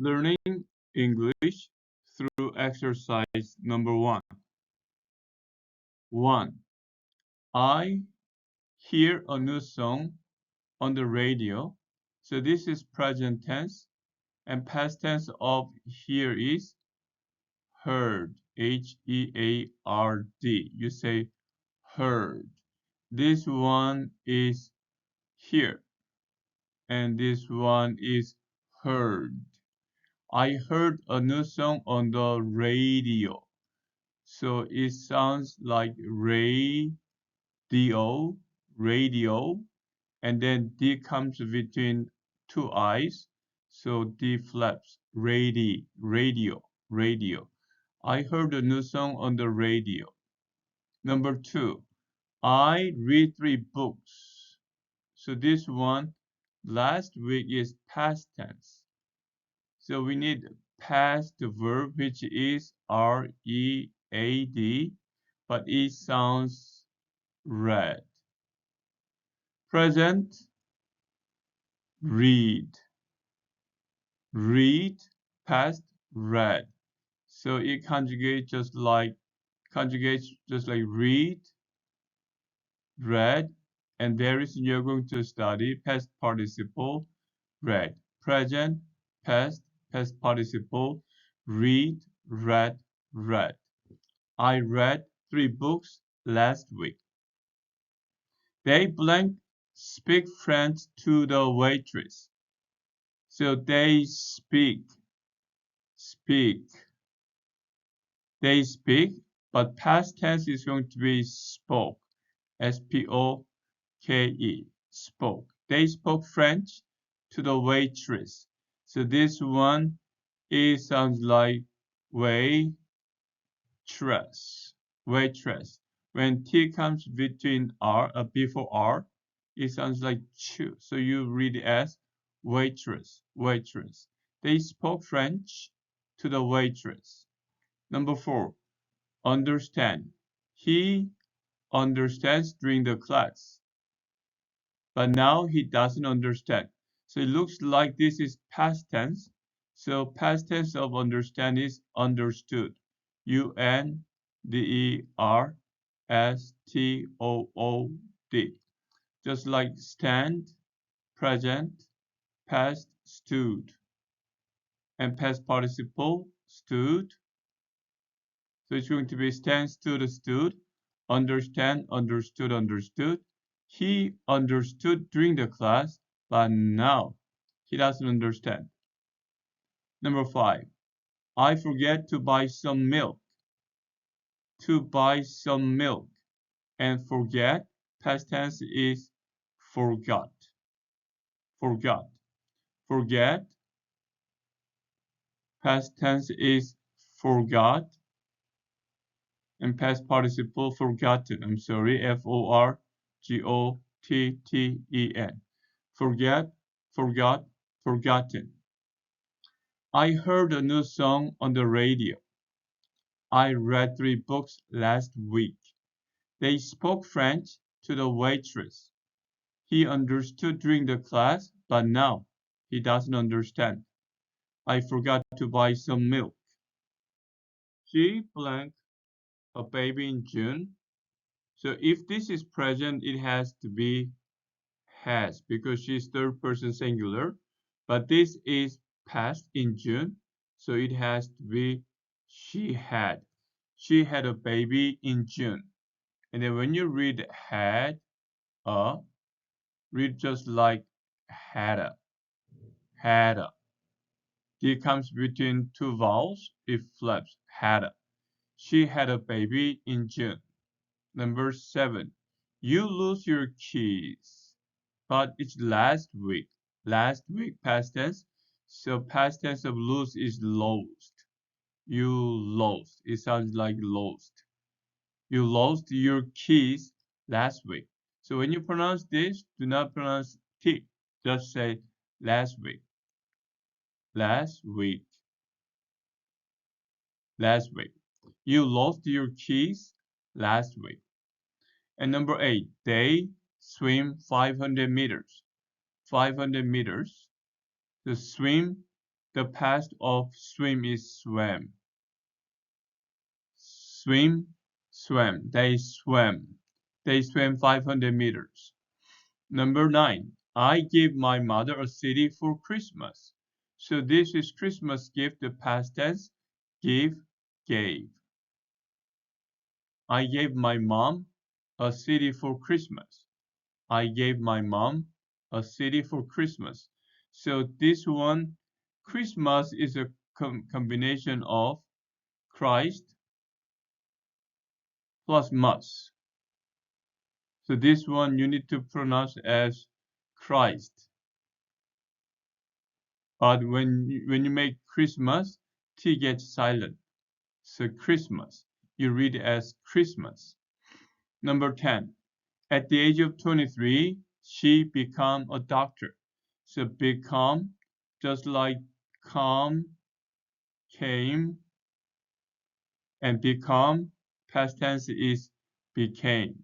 Learning English through exercise number 1. 1. I hear a new song on the radio. So this is present tense, and past tense of hear is heard. H-E-A-R-D. You say heard. This one is hear, and this one is heard. I heard a new song on the radio. So it sounds like radio, radio, and then D comes between two eyes. So D flaps, radio, radio. I heard a new song on the radio. Number 2, I read 3 books. So this one, last week is past tense. So we need past verb, which is R-E-A-D, but it sounds read. Present, read. Read, past, read. So it conjugates just like read, read, and very soon you're going to study past participle, read. Present, past, past participle, read, read, read. I read 3 books last week. They blank speak French to the waitress. So they speak. They speak, but past tense is going to be spoke. S-P-O-K-E. Spoke. They spoke French to the waitress. So this one, it sounds like waitress. Waitress. When T comes between R, before R, it sounds like chu. So you read it as waitress, waitress. They spoke French to the waitress. Number 4, understand. He understands during the class, but now he doesn't understand. So it looks like this is past tense. So past tense of understand is understood. U-N-D-E-R-S-T-O-O-D. Just like stand, present, past, stood. And past participle, stood. So it's going to be stand, stood, understand, understood, understood. He understood during the class, but now he doesn't understand. Number 5, I forget to buy some milk. To buy some milk. And forget, past tense is forgot. Forgot. Forget, past tense is forgot. And past participle forgotten. I'm sorry, F-O-R-G-O-T-T-E-N. Forget, forgot, forgotten. I heard a new song on the radio. I read 3 books last week. They spoke French to the waitress. He understood during the class, but now he doesn't understand. I forgot to buy some milk. She blank a baby in June. So if this is present, it has to be has because she's third person singular. But this is past in June, so it has to be she had. She had a baby in June. And then when you read had a, read just like had a. Had a. It comes between 2 vowels, it flaps had a. She had a baby in June. Number 7, you lose your keys, but it's last week. Last week, past tense. So past tense of lose is lost. You lost. It sounds like lost. You lost your keys last week. So when you pronounce this, do not pronounce T. Just say last week. Last week. Last week. You lost your keys last week. And number 8, they swim 500 meters. 500 meters. The swim The past of swim is swam. Swim, swam. They swam. They swam 500 meters. Number 9. I gave my mother a CD for Christmas. So this is Christmas gift, the past tense. Give, gave. I gave my mom a CD for Christmas. I gave my mom a CD for Christmas. So this one, Christmas is a combination of Christ plus must. So this one you need to pronounce as Christ. But when you make Christmas, T gets silent. So Christmas, you read it as Christmas. Number 10. At the age of 23, she became a doctor. So become, just like come, came, and become, past tense is became.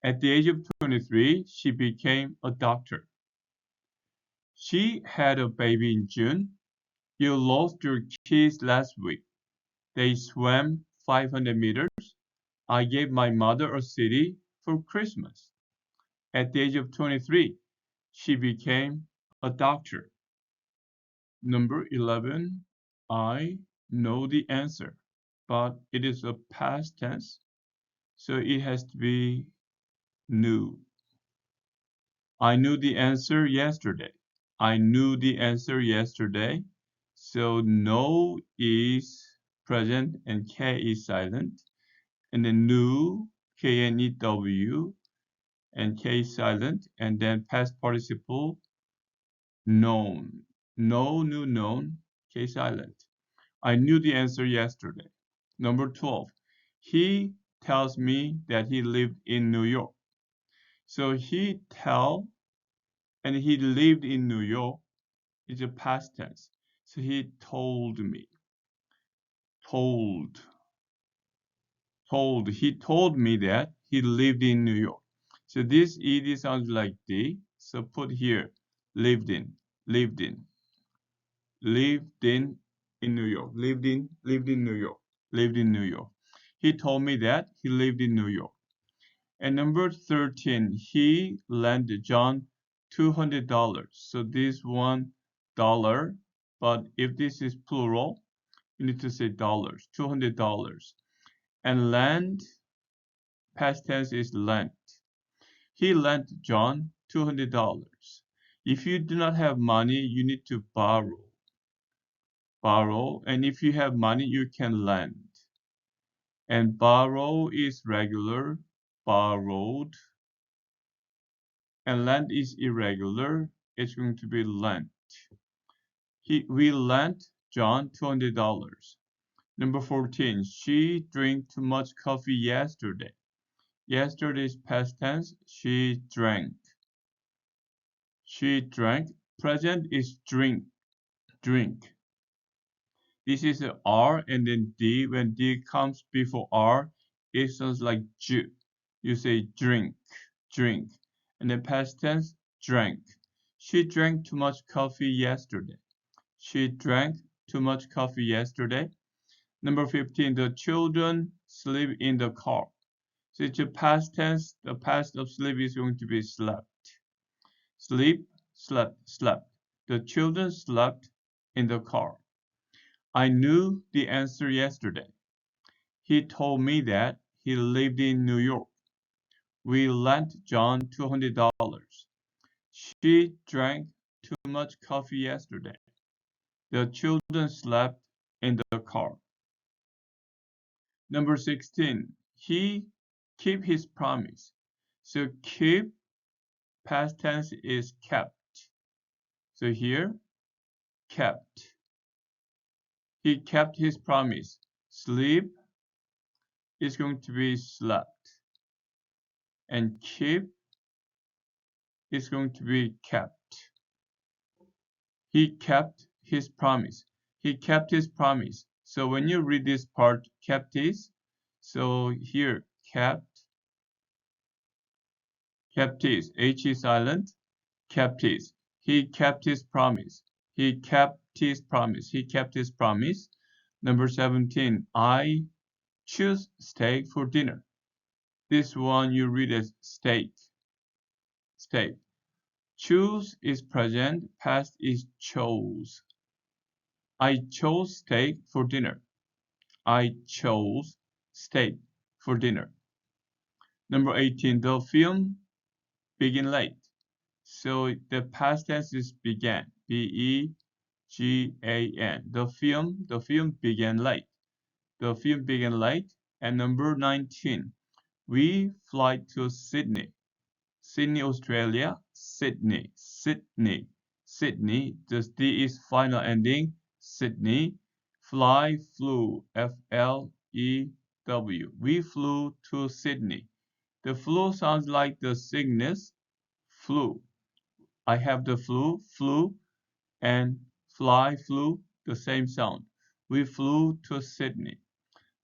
At the age of 23, she became a doctor. She had a baby in June. You lost your kids last week. They swam 500 meters. I gave my mother a CD for Christmas. At the age of 23, she became a doctor. Number 11, I know the answer, but it is a past tense, so it has to be knew. I knew the answer yesterday. I knew the answer yesterday. So know is present and K is silent. And then knew, K-N-E-W, and K is silent. And then past participle, known. Know, knew, known, K silent. I knew the answer yesterday. Number 12. He tells me that he lived in New York. So he tell and he lived in New York is a past tense. So he told me. Told. Told. He told me that he lived in New York. So this ed sounds like D. So put here lived in. Lived in. Lived in New York. Lived in New York. Lived in New York. He told me that he lived in New York. And number 13, he lent John $200. So this $1, but if this is plural, you need to say dollars, $200. And lend, past tense is lent. He lent John $200. If you do not have money, you need to borrow. Borrow, and if you have money, you can lend. And borrow is regular, borrowed. And lent is irregular, it's going to be lent. We lent John $200. Number 14, she drank too much coffee yesterday. Yesterday's past tense, she drank. She drank. Present is drink. Drink. This is a R and then D. When D comes before R, it sounds like J. You say drink, drink. And then past tense, drank. She drank too much coffee yesterday. She drank too much coffee yesterday. Number 15, the children sleep in the car. So it's a past tense. The past of sleep is going to be slept. Sleep, slept, slept. The children slept in the car. I knew the answer yesterday. He told me that he lived in New York. We lent John $200. She drank too much coffee yesterday. The children slept in the car. Number 16, he keep his promise. So keep, past tense is kept. So here, kept. He kept his promise. Sleep is going to be slept. And keep is going to be kept. He kept his promise. He kept his promise. So when you read this part, kept his, so here, kept his, H is silent, kept his. He kept his promise. He kept his promise. He kept his promise. Number 17, I choose steak for dinner. This one you read as steak. Steak. Choose is present, past is chose. I chose steak for dinner. I chose steak for dinner. Number 18, the film began late. So the past tense is began. B-E-G-A-N. The film began late. The film began late. And number 19, we fly to Sydney. Sydney, Australia. Sydney. Sydney. Sydney. The D is final ending. Sydney. Fly, flew. F-L-E-W. We flew to Sydney. The flu sounds like the sickness. Flu. I have the flu, and fly, flew, the same sound. We flew to Sydney.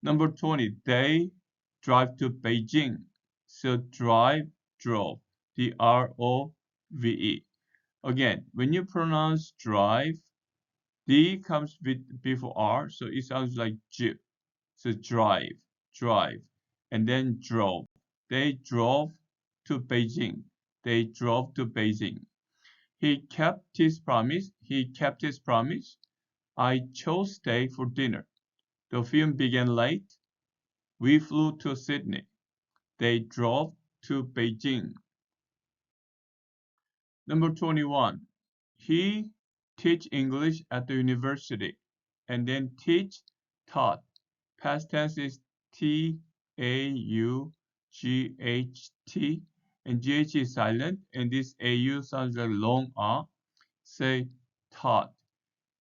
Number 20, they drive to Beijing. So drive, drove, D-R-O-V-E. Again, when you pronounce drive, D comes before R, so it sounds like J. So drive, drive, and then drove. They drove to Beijing. They drove to Beijing. He kept his promise. He kept his promise. I chose steak for dinner. The film began late. We flew to Sydney. They drove to Beijing. Number 21. He teach English at the university. And then teach, taught. Past tense is T-A-U-G-H-T. And G-H is silent. And this A-U sounds like long R. Say taught.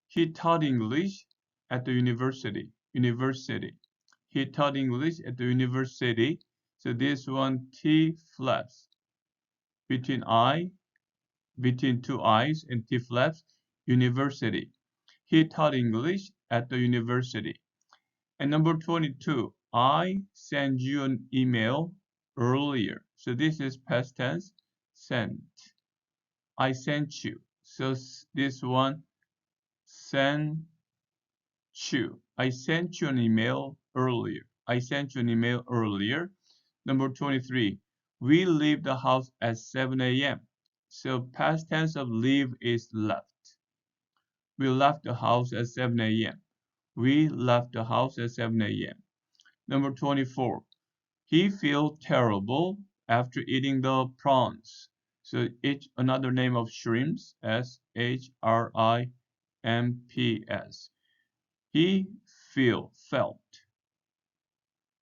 He taught English at the university. University. He taught English at the university. So this one T flaps between between two I's and T flaps. University. He taught English at the university. And number 22, I sent you an email earlier. So this is past tense, sent. I sent you. So this one, sent you. I sent you an email earlier. I sent you an email earlier. Number 23, we leave the house at 7 a.m. So past tense of leave is left. We left the house at 7 a.m. We left the house at 7 a.m. Number 24, he felt terrible after eating the prawns. So it's another name of shrimps, S-H-R-I-M-P-S. He felt.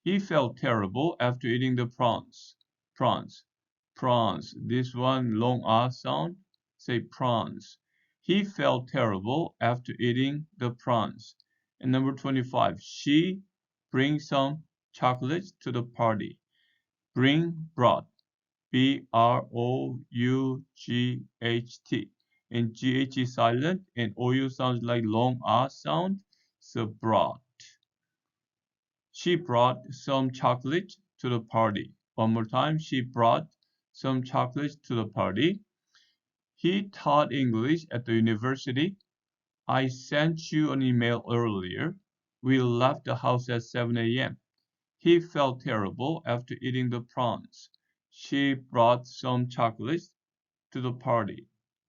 He felt terrible after eating the prawns. Prawns. Prawns. This one long R sound. Say prawns. He felt terrible after eating the prawns. And number 25. She brings some chocolates to the party. Brought. B-R-O-U-G-H-T. And G-H is silent and O-U sounds like long R sound. So brought. She brought some chocolate to the party. One more time. She brought some chocolate to the party. He taught English at the university. I sent you an email earlier. We left the house at 7 a.m. He felt terrible after eating the prawns. She brought some chocolates to the party.